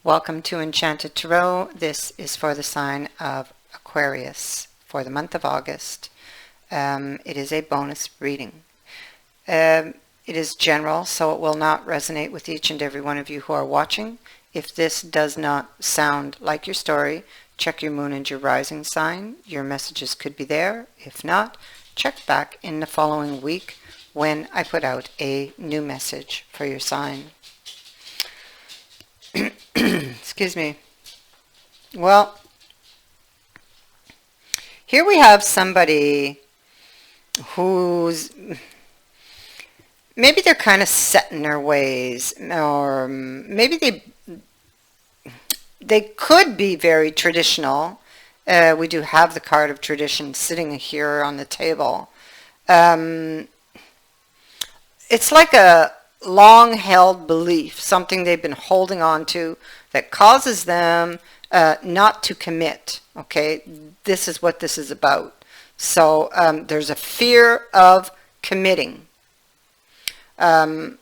Welcome to Enchanted Tarot. This is for the sign of Aquarius for the month of August. It is a bonus reading. It is general, so it will not resonate with each and every one of you who are watching. If this does not sound like your story, check your moon and your rising sign. Your messages could be there. If not, check back in the following week when I put out a new message for your sign. Excuse me. Well, here we have somebody who's maybe they're kind of set in their ways, or maybe they could be very traditional. We do have the card of tradition sitting here on the table. It's like a long-held belief, something they've been holding on to that causes them not to commit. Okay, this is what this is about. So there's a fear of committing. This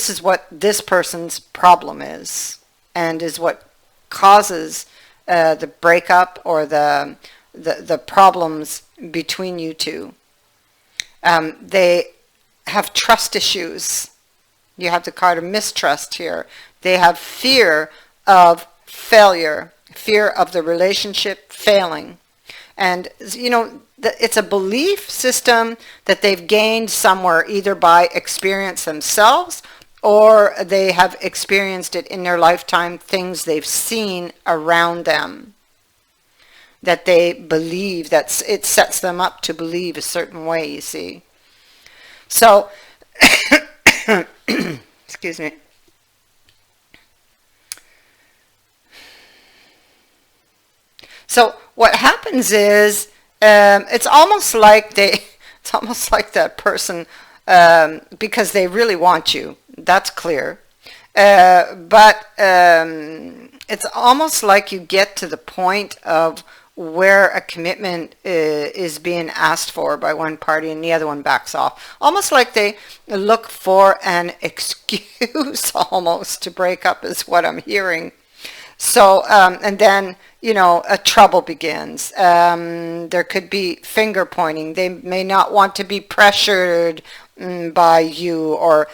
is what this person's problem is, and is what causes the breakup or the problems between you two. They have trust issues. You have the card of mistrust here. They have fear of failure, fear of the relationship failing. And, you know, it's a belief system that they've gained somewhere, either by experience themselves or they have experienced it in their lifetime, things they've seen around them that they believe, that it sets them up to believe a certain way, you see. So, excuse me. So what happens is, it's almost like that person, because they really want you. That's clear. But it's almost like you get to the point of where a commitment is being asked for by one party and the other one backs off. Almost like they look for an excuse almost to break up is what I'm hearing. So, and then, you know, a trouble begins. There could be finger pointing. They may not want to be pressured by you, or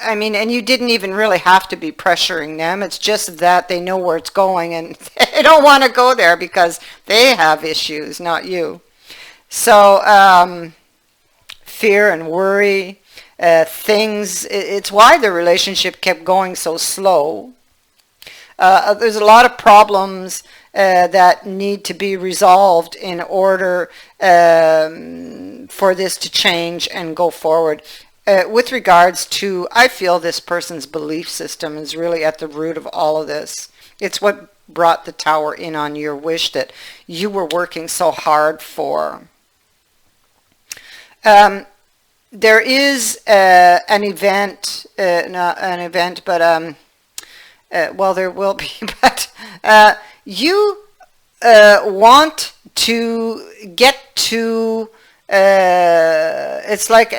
I mean, and you didn't even really have to be pressuring them. It's just that they know where it's going and they don't want to go there because they have issues, not you. So fear and worry, it's why the relationship kept going so slow. There's a lot of problems that need to be resolved in order for this to change and go forward. With regards to, I feel this person's belief system is really at the root of all of this. It's what brought the Tower in on your wish that you were working so hard for. There is an event, not an event, but well, there will be, but you want to get to, it's like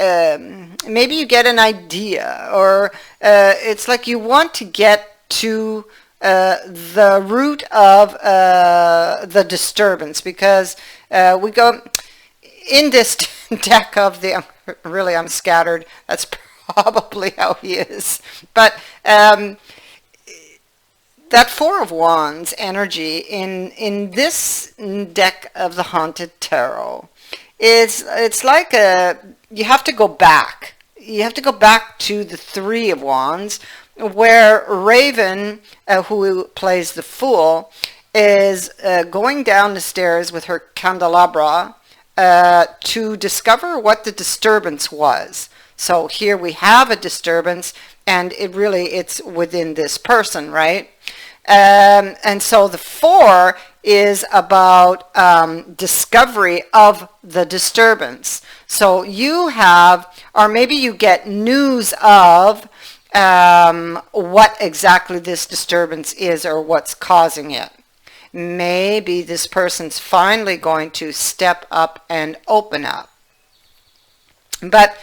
maybe you get an idea, or it's like you want to get to the root of the disturbance, because we go in this deck of the, really I'm scattered, that's probably how he is, but that Four of Wands energy in this deck of the Haunted Tarot is, it's like you have to go back. You have to go back to the Three of Wands, where Raven, who plays the Fool, is going down the stairs with her candelabra to discover what the disturbance was. So here we have a disturbance, and it's within this person, right? And so the Four is about discovery of the disturbance. So you have, or maybe you get news of what exactly this disturbance is or what's causing it. Maybe this person's finally going to step up and open up. But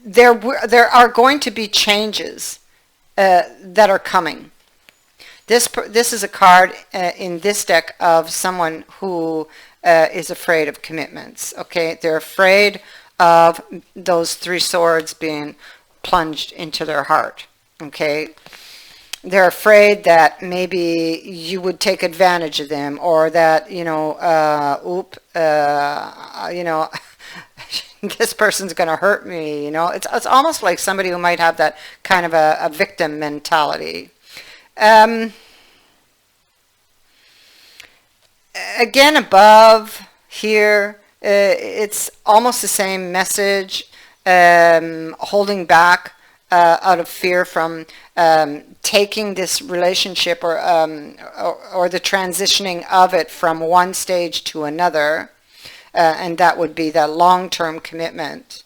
there are going to be changes. that are coming. This is a card in this deck of someone who is afraid of commitments. Okay, they're afraid of those three swords being plunged into their heart. Okay, they're afraid that maybe you would take advantage of them, or that this person's going to hurt me. It's almost like somebody who might have that kind of a victim mentality. Again, above here, it's almost the same message, holding back out of fear from taking this relationship, or the transitioning of it from one stage to another, and that would be the long-term commitment.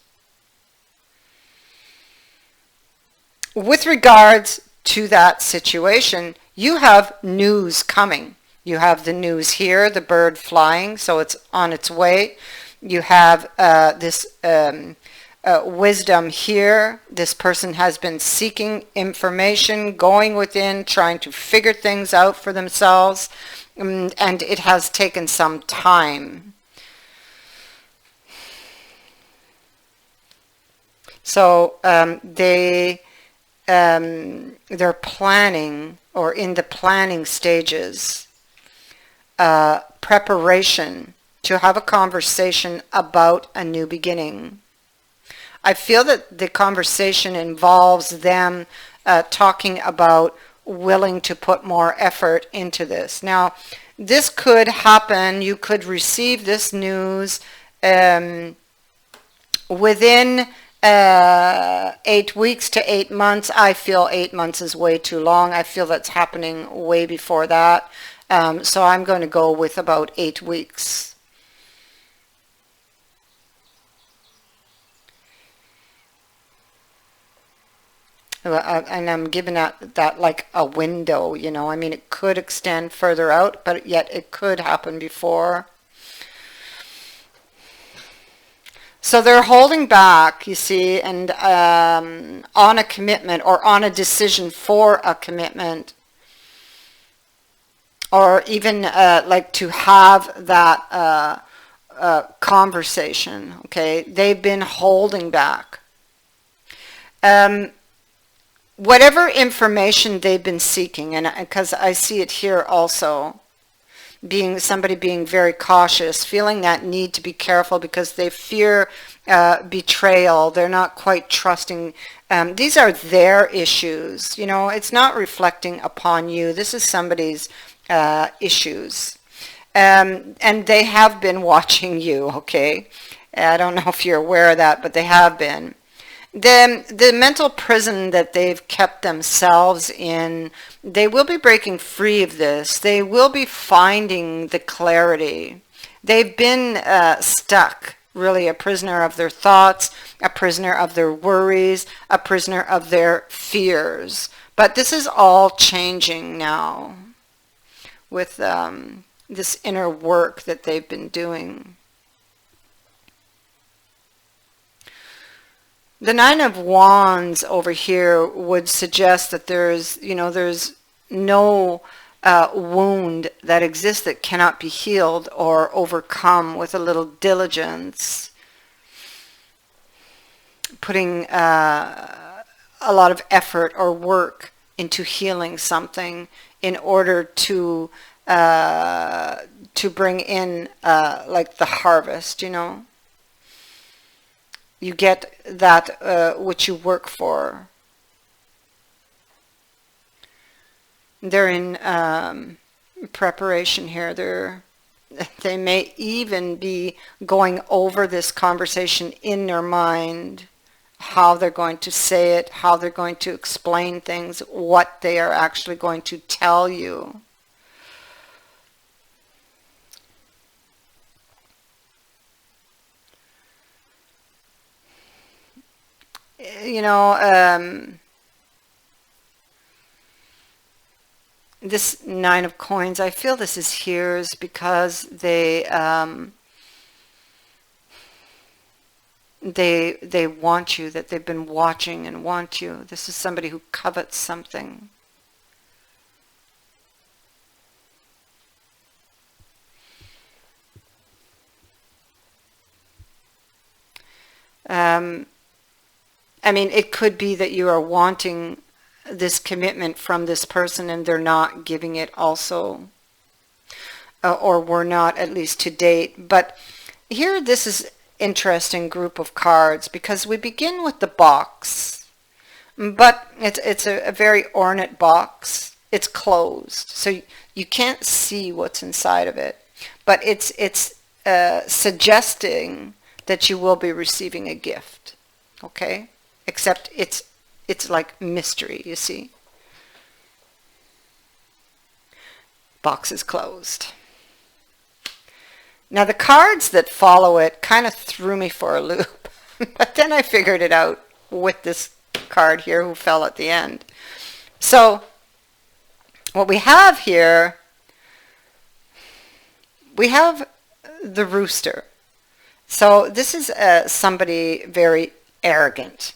With regards to that situation, you have news coming. You have the news here, the bird flying, so it's on its way. You have this wisdom here. This person has been seeking information, going within, trying to figure things out for themselves, and it has taken some time. So they're planning, or in the planning stages, preparation to have a conversation about a new beginning. I feel that the conversation involves them talking about willing to put more effort into this. Now, this could happen. You could receive this news within 8 weeks to 8 months. I feel 8 months is way too long. I feel that's happening way before that. So I'm going to go with about 8 weeks. And I'm giving that like a window, I mean, it could extend further out, but yet it could happen before. So they're holding back, you see, and on a commitment, or on a decision for a commitment, or even like to have that conversation. Okay, they've been holding back. Whatever information they've been seeking, and because I see it here also, somebody being very cautious, feeling that need to be careful because they fear betrayal. They're not quite trusting. These are their issues. It's not reflecting upon you. This is somebody's issues. And they have been watching you, okay? I don't know if you're aware of that, but they have been. The mental prison that they've kept themselves in, they will be breaking free of this. They will be finding the clarity. They've been stuck, really a prisoner of their thoughts, a prisoner of their worries, a prisoner of their fears. But this is all changing now with this inner work that they've been doing. The Nine of Wands over here would suggest that there's no wound that exists that cannot be healed or overcome with a little diligence, putting a lot of effort or work into healing something in order to bring in like the harvest. You get that which you work for. They're in preparation here. They may even be going over this conversation in their mind, how they're going to say it, how they're going to explain things, what they are actually going to tell you. This Nine of Coins, I feel this is here is because they They want you, that they've been watching and want you. This is somebody who covets something. I mean, it could be that you are wanting this commitment from this person and they're not giving it also, or were not, at least to date. But here, this is interesting group of cards because we begin with the box, but it's a very ornate box. It's closed, so you can't see what's inside of it, but it's suggesting that you will be receiving a gift. Okay, except it's like mystery, you see. Box is closed. Now the cards that follow it kind of threw me for a loop, but then I figured it out with this card here who fell at the end. So what we have here, we have the rooster. So this is somebody very arrogant,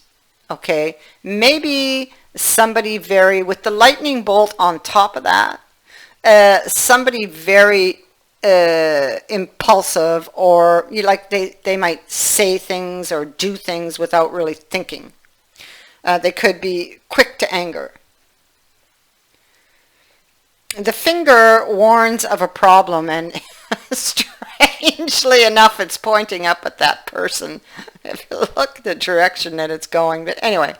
okay? Maybe somebody very, with the lightning bolt on top of that, somebody very impulsive, or like they might say things or do things without really thinking. They could be quick to anger. The finger warns of a problem, and strangely enough, it's pointing up at that person. If you look the direction that it's going. But anyway,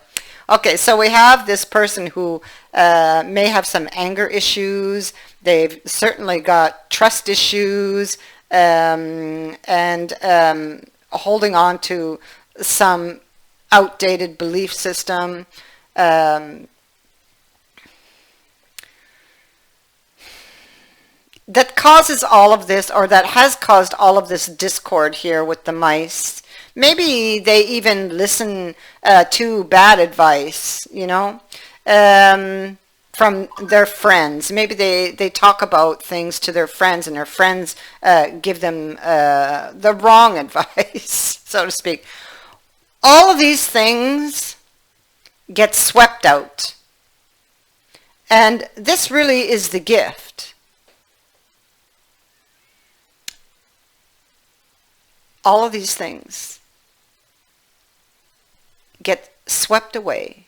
okay, so we have this person who may have some anger issues. They've certainly got trust issues, and holding on to some outdated belief system. That causes all of this, or that has caused all of this discord here with the mice. Maybe they even listen to bad advice, from their friends. Maybe they talk about things to their friends, and their friends give them the wrong advice, so to speak. All of these things get swept out. And this really is the gift. All of these things get swept away.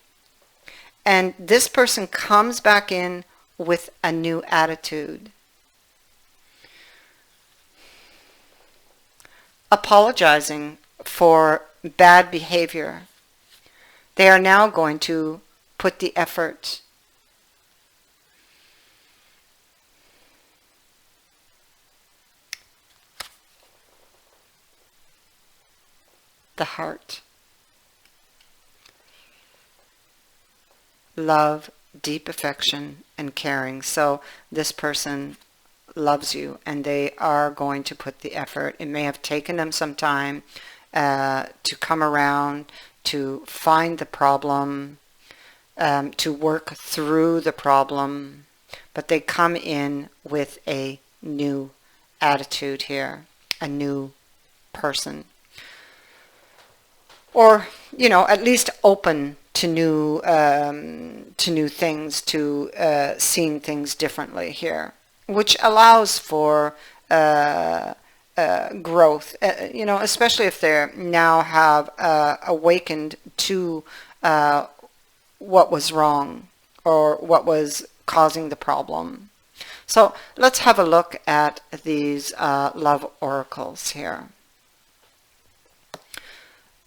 And this person comes back in with a new attitude. Apologizing for bad behavior. They are now going to put the effort. The heart. Love, deep affection, and caring. So this person loves you, and they are going to put the effort. It may have taken them some time to come around, to find the problem, to work through the problem, but they come in with a new attitude here, a new person. Or, at least open to new things, to seeing things differently here, which allows for growth. Especially if they now have awakened to what was wrong or what was causing the problem. So let's have a look at these love oracles here.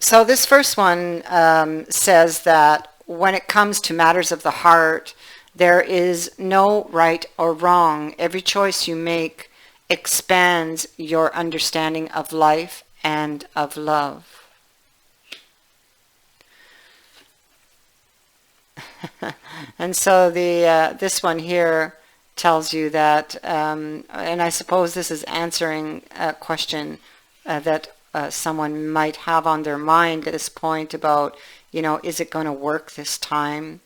So this first one says that when it comes to matters of the heart, there is no right or wrong. Every choice you make expands your understanding of life and of love. And so this one here tells you that, and I suppose this is answering a question that someone might have on their mind at this point about, is it going to work this time?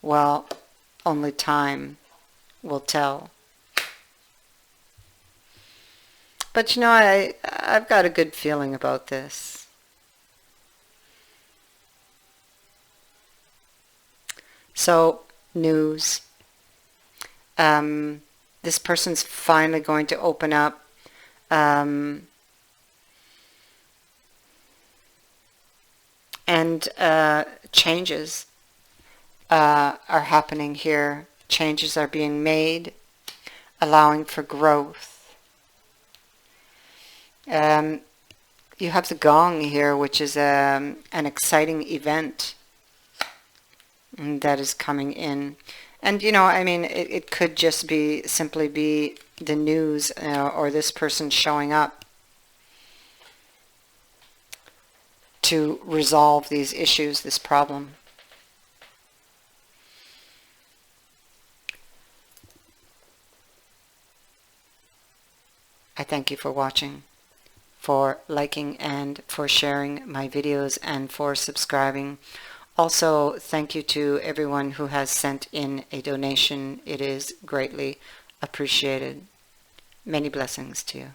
Well, only time will tell. But I've got a good feeling about this. So, news. This person's finally going to open up. And changes are happening here. Changes are being made, allowing for growth. You have the gong here, which is an exciting event that is coming in. And, you know, I mean, it could just be simply be the news or this person showing up to resolve these issues, this problem. I thank you for watching, for liking and for sharing my videos and for subscribing. Also, thank you to everyone who has sent in a donation. It is greatly appreciated. Many blessings to you.